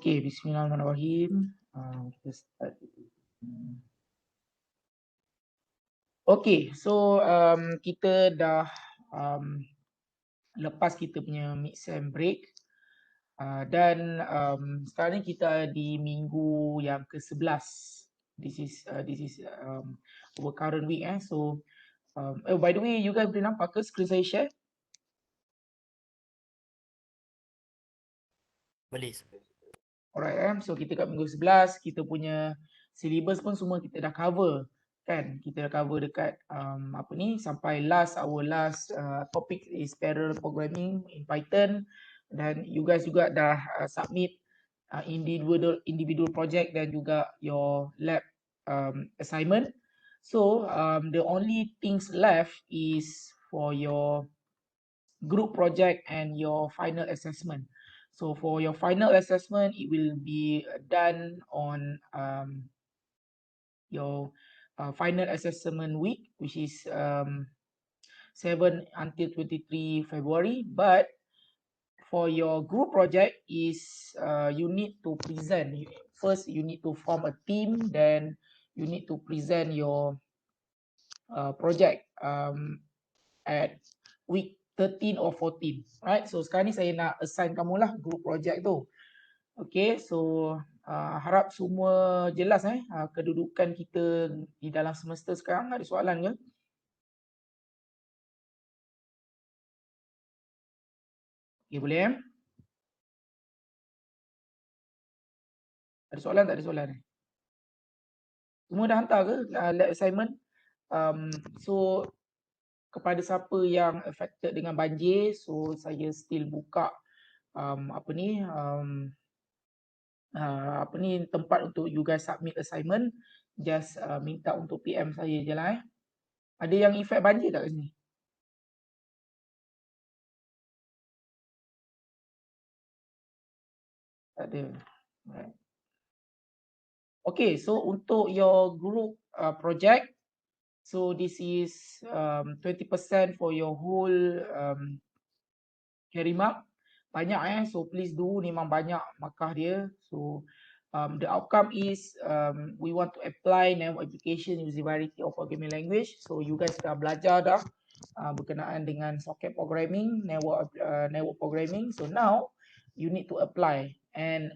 Okay, bismillahirrahmanirrahim. Kita start. Okay, so kita dah lepas kita punya mid-sem break dan sekarang ni kita di minggu yang ke-11. This is our current week So by the way, you guys boleh nampak ke screen saya share? Boleh. Alright, so kita kat minggu 11, kita punya syllabus pun semua kita dah cover kan. Kita dah cover dekat apa ni sampai our last topic is parallel programming in Python, dan you guys juga dah submit individual project dan juga your lab assignment. So the only things left is for your group project and your final assessment. So for your final assessment, it will be done on your final assessment week, which is 7 until 23 February. But for your group project is you need to present. First, you need to form a team, then you need to present your project at week 13 or 14, right? So sekarang ni saya nak assign kamu lah group project tu. Okay, so harap semua jelas kedudukan kita di dalam semester sekarang. Ada soalan ke? Okay, boleh Ada soalan tak ada soalan? Semua dah hantar ke lab assignment? So kepada siapa yang affected dengan banjir, so saya still buka tempat untuk you guys submit assignment. Just minta untuk PM saya je lah Ada yang effect banjir tak kat sini? Tak ada. Right. Okay, so untuk your group project, so this is 20% for your whole carry mark. Banyak so please do, memang banyak markah dia. So the outcome is we want to apply network application using variety of programming language. So you guys dah belajar dah berkenaan dengan socket programming, network programming. So now you need to apply, and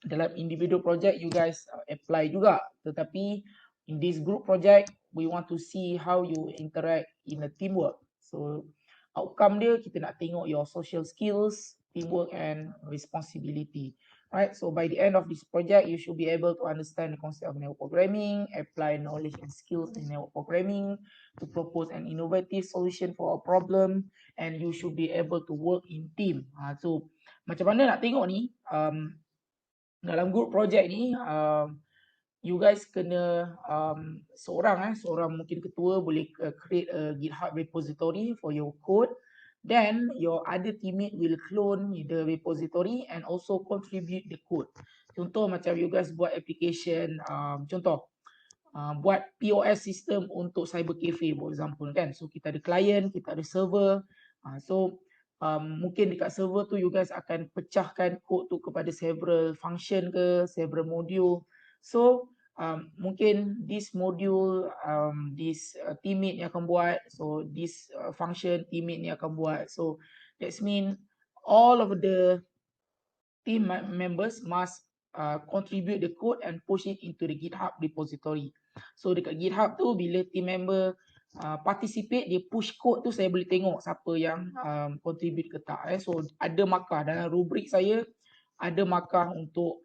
dalam individual project you guys apply juga, tetapi in this group project we want to see how you interact in a teamwork. So outcome dia kita nak tengok your social skills, teamwork and responsibility. Right, so by the end of this project you should be able to understand the concept of network programming, apply knowledge and skills in network programming to propose an innovative solution for a problem, and you should be able to work in team. So macam mana nak tengok ni dalam group project ni, you guys kena seorang mungkin ketua boleh create a GitHub repository for your code. Then your other teammate will clone the repository and also contribute the code. Contoh macam you guys buat application, buat POS system untuk cyber cafe for example kan. So kita ada client, kita ada server. So mungkin dekat server tu you guys akan pecahkan code tu kepada several function ke, several module. So mungkin this module this teammate ni akan buat, so this function teammate ni akan buat. So that's mean all of the team members must contribute the code and push it into the GitHub repository. So dekat GitHub tu bila team member participate, dia push code tu, saya boleh tengok siapa yang contribute ke tak. So ada markah dalam rubrik saya, ada markah untuk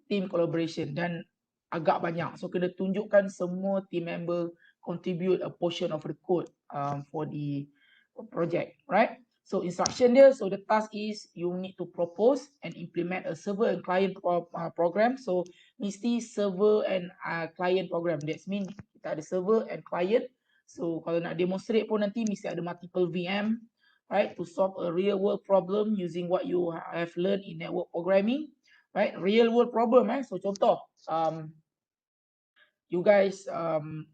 team collaboration dan agak banyak. So kena tunjukkan semua team member contribute a portion of the code for the project, right? So instruction dia, so the task is you need to propose and implement a server and client program. So mesti server and client program. That means kita ada server and client. So kalau nak demonstrate pun nanti mesti ada multiple VM, right? To solve a real world problem using what you have learned in network programming, right? Real world problem So contoh, you guys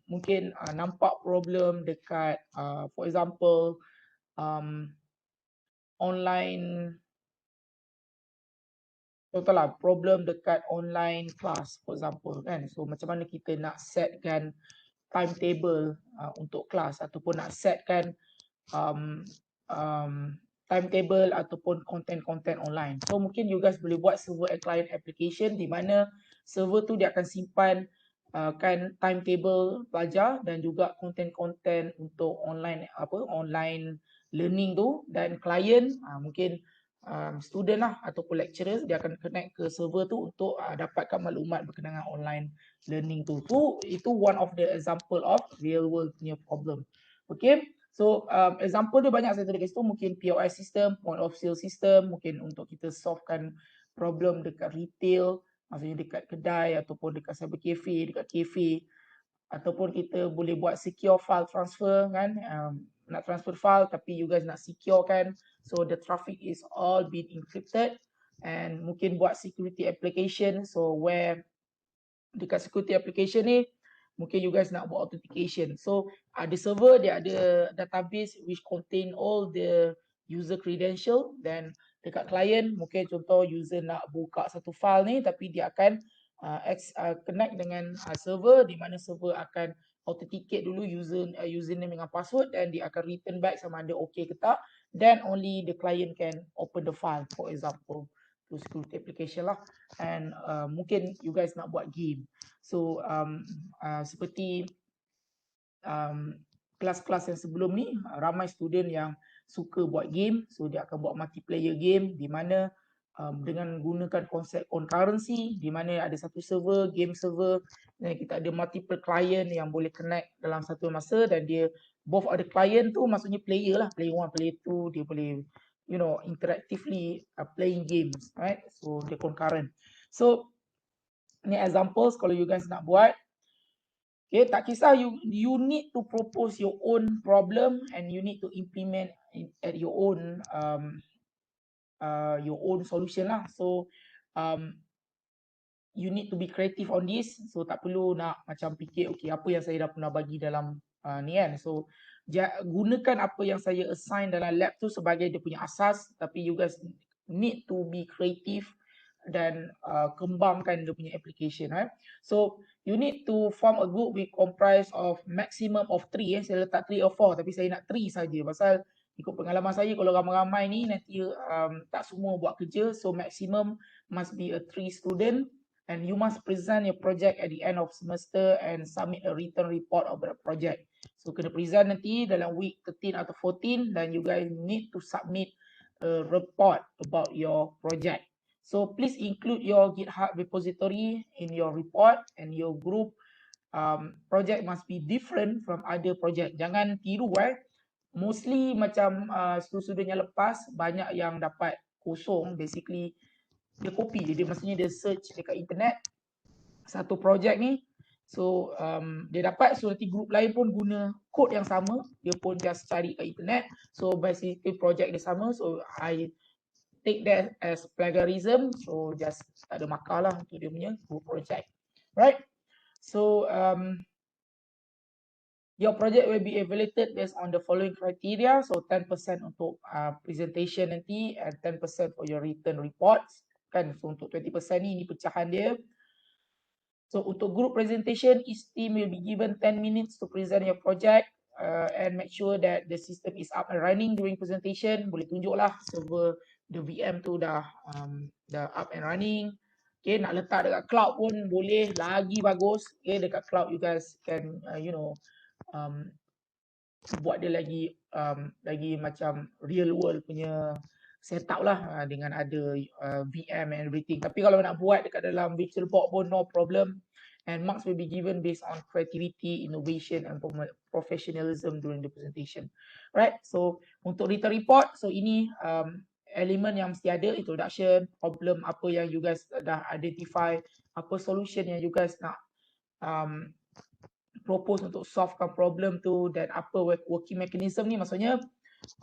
mungkin nampak problem dekat for example online contohlah problem dekat online class for example kan. So macam mana kita nak setkan timetable untuk kelas ataupun nak setkan um, um, timetable ataupun konten-konten online. So mungkin you guys boleh buat server and client application di mana server tu dia akan simpan kan timetable pelajar dan juga konten-konten untuk online learning tu, dan client mungkin student lah ataupun lecturers dia akan connect ke server tu untuk dapatkan maklumat berkenaan dengan online learning tu. Itu one of the example of real world punya problem. Okay. So example dia banyak, saya tadi kasi tu mungkin POS system, point of sale system, mungkin untuk kita solvekan problem dekat retail, maksudnya dekat kedai ataupun dekat cyber cafe, dekat cafe, ataupun kita boleh buat secure file transfer kan, nak transfer file tapi you guys nak secure kan, so the traffic is all been encrypted, and mungkin buat security application, so where dekat security application ni mungkin you guys nak buat authentication. So ada server, dia ada database which contain all the user credential, dan dekat client mungkin contoh user nak buka satu file ni tapi dia akan connect dengan server di mana server akan authenticate dulu username dengan password, dan dia akan return back sama ada okay ke tak, then only the client can open the file for example. To security application lah. And mungkin you guys nak buat game. So seperti kelas-kelas yang sebelum ni, ramai student yang suka buat game, so dia akan buat multiplayer game di mana dengan gunakan konsep concurrency, di mana ada satu server, game server, dan kita ada multiple client yang boleh connect dalam satu masa, dan dia both ada client tu maksudnya player lah, player 1, player 2, dia boleh interactively playing games, right? So dia concurrent. So ni examples kalau you guys nak buat. Okay, tak kisah you need to propose your own problem and you need to implement at your own solution lah. So you need to be creative on this. So tak perlu nak macam fikir okay apa yang saya dah pernah bagi dalam ni kan. So gunakan apa yang saya assign dalam lab tu sebagai dia punya asas, tapi you guys need to be creative dan kembangkan dia punya application. So you need to form a group with comprise of maximum of 3. Saya letak 3 or 4 tapi saya nak 3 saja, pasal ikut pengalaman saya kalau ramai-ramai ni nanti tak semua buat kerja. So maximum must be a 3 student, and you must present your project at the end of semester and submit a written report of the project. So kena present nanti dalam week 13 atau 14, dan you guys need to submit a report about your project. So please include your GitHub repository in your report, and your group project must be different from other project. Jangan tiru mostly macam student yang lepas banyak yang dapat kosong, basically dia copy je, dia maksudnya dia search dekat internet satu projek ni, so dia dapat, so nanti group lain pun guna kod yang sama, dia pun just cari kat internet, so basically projek dia sama, so I take that as plagiarism, so just tak ada markah lah untuk dia punya group project, right? So your project will be evaluated based on the following criteria, so 10% untuk presentation nanti and 10% for your written reports kan. So untuk 20% ni pecahan dia. So untuk group presentation, each team will be given 10 minutes to present your project and make sure that the system is up and running during presentation. Boleh tunjuk lah server the VM tu dah up and running. Okay, nak letak dekat cloud pun boleh, lagi bagus. Okay, dekat cloud you guys can buat dia lagi macam real world punya setup lah dengan ada VM and everything. Tapi kalau nak buat dekat dalam VirtualBox pun no problem, and marks will be given based on creativity, innovation and professionalism during the presentation. Right, so untuk written report, so ini elemen yang mesti ada: introduction, problem apa yang you guys dah identify, apa solution yang you guys nak propose untuk solvekan problem tu, dan apa working mechanism ni, maksudnya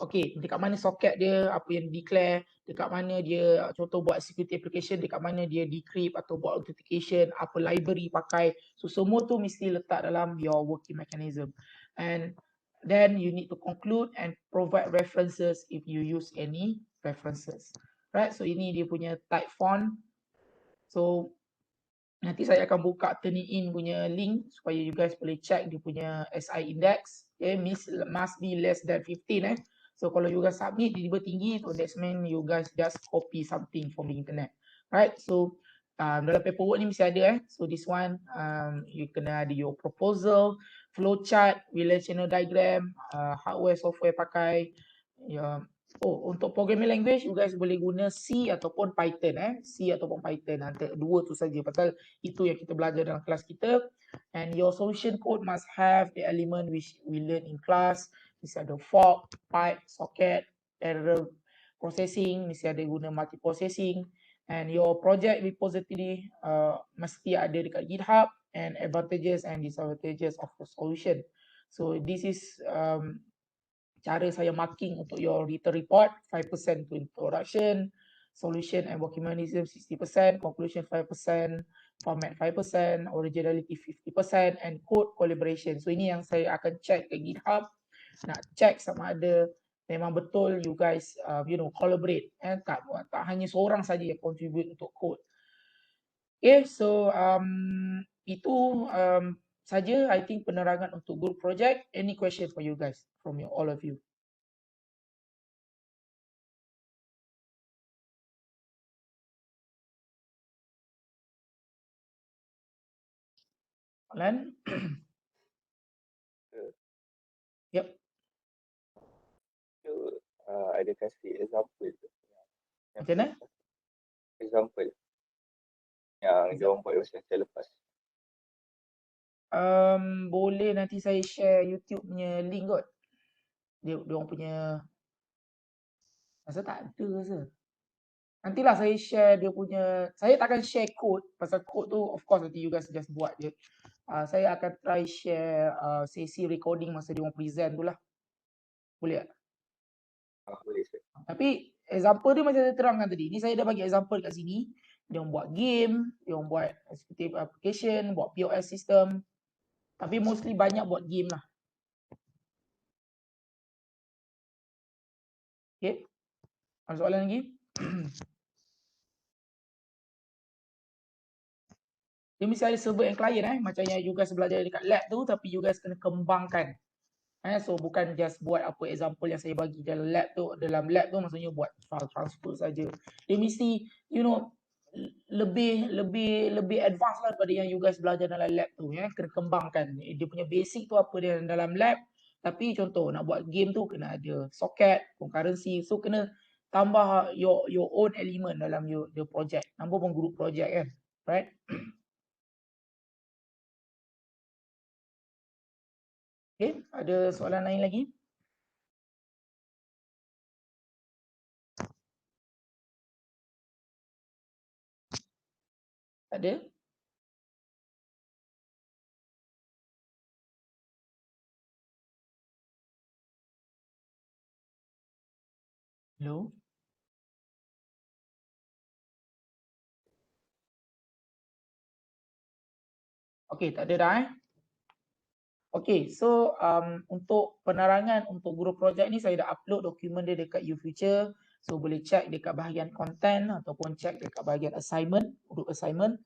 okay, dekat mana socket dia, apa yang declare, dekat mana dia contoh buat security application, dekat mana dia decrypt atau buat authentication, apa library pakai. So semua tu mesti letak dalam your working mechanism, and then you need to conclude and provide references if you use any references. Right, so ini dia punya type font So nanti saya akan buka Turnitin punya link supaya you guys boleh check dia punya SI index. Okay, must be less than 15 eh. So kalau you guys submit tiba-tiba tinggi, so that's mean you guys just copy something from the internet. Right? So dalam paperwork ni mesti ada eh. So this one you kena ada your proposal, flowchart, relational diagram, hardware software pakai, ya. Oh, untuk programming language you guys boleh guna C ataupun Python eh. C ataupun Python, antara dua tu saja pasal itu yang kita belajar dalam kelas kita. And your solution code must have the element which we learn in class. Mesti ada fork, pipe, socket, error processing, mesti ada guna multi processing. And your project repository mesti ada dekat GitHub, and advantages and disadvantages of the solution. So this is cara saya marking untuk your written report. 5% to introduction, solution and working mechanism 60%, conclusion 5%, format 5%, originality 50%, and code collaboration. So ini yang saya akan check ke GitHub, nak check sama ada memang betul you guys collaborate, tak hanya seorang saja yang contribute untuk code. Okay, so itu saja I think penerangan untuk group project. Any question for you guys from all of you? Lan? Yep. Ada kasih example. Macam mana? Example yang diorang buat semester lepas. Boleh nanti saya share YouTube punya link kot. Dia orang punya, rasa tak ada rasa. Nantilah saya share dia punya, saya takkan share code pasal code tu of course nanti you guys just buat je. Saya akan try share sesi recording masa dia orang present tu lah. Boleh tak? Boleh sir. Tapi example dia macam saya terangkan tadi. Ni saya dah bagi example kat sini. Dia orang buat game, dia orang buat executive application, buat POS system. Tapi mostly banyak buat game lah. Okay. Ada soalan lagi? Dia mesti ada server and client macam yang you guys belajar dekat lab tu, tapi you guys kena kembangkan. So bukan just buat apa example yang saya bagi dalam lab tu. Dalam lab tu maksudnya buat file transfer saja. Dia mesti lebih advance lah daripada yang you guys belajar dalam lab tu ya. Kena kembangkan. Dia punya basic tu apa dia dalam lab. Tapi contoh nak buat game tu kena ada socket, concurrency. So kena tambah your own element dalam your project. Nama pun group project kan. Right? Okay, ada soalan lain lagi? Ada? Hello? Okay, tak ada dah Okay, so untuk penerangan untuk group project ni saya dah upload dokumen dia dekat YouFuture. So boleh check dekat bahagian content ataupun check dekat bahagian assignment, group assignment.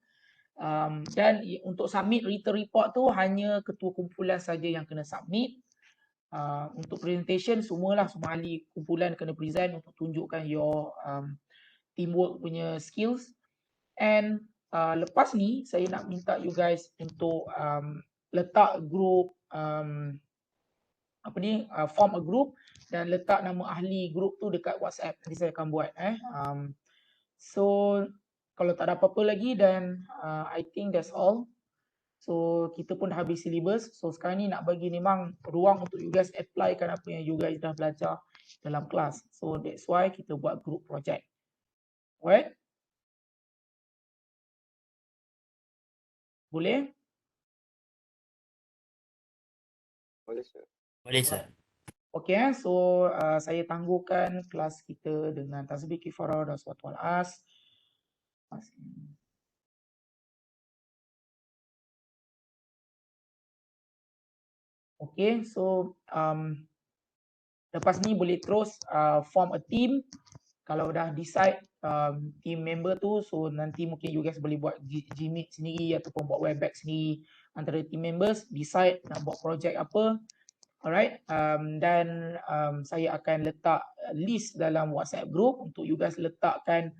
Dan untuk submit written report tu hanya ketua kumpulan saja yang kena submit. Untuk presentation semua ahli kumpulan kena present untuk tunjukkan your teamwork punya skills. And lepas ni saya nak minta you guys untuk letak group form a group dan letak nama ahli group tu dekat WhatsApp. Nanti saya akan buat so kalau tak ada apa-apa lagi dan I think that's all. So kita pun dah habis syllabus. So sekarang ni nak bagi memang ruang untuk you guys apply kan apa yang you guys dah belajar dalam kelas. So that's why kita buat group project. Alright? Boleh? Boleh sir. Boleh sir. Okay, so saya tangguhkan kelas kita dengan tasbih kifarah dan suatu al-as. Okay, so lepas ni boleh terus form a team. kalau dah decide team member tu, so nanti mungkin you guys boleh buat Gmeet sendiri ataupun buat Webex sendiri antara team members, decide nak buat projek apa. Alright, dan saya akan letak list dalam WhatsApp group untuk you guys letakkan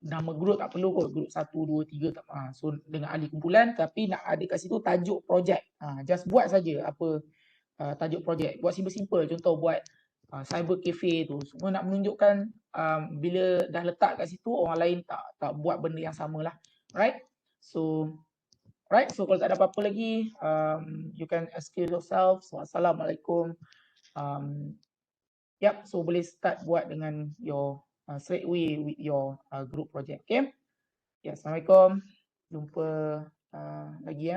nama group tak perlu kot, group 1, 2, 3 tak. So dengan ahli kumpulan, tapi nak ada kat situ tajuk projek. Just buat saja apa tajuk projek. Buat simple-simple, contoh buat cyber cafe tu. Semua nak menunjukkan bila dah letak kat situ, orang lain tak buat benda yang sama lah. Right? So kalau tak ada apa-apa lagi, you can excuse yourself. So, Assalamualaikum. So boleh start buat dengan your straight away with your group project. Okay? Assalamualaikum. Jumpa lagi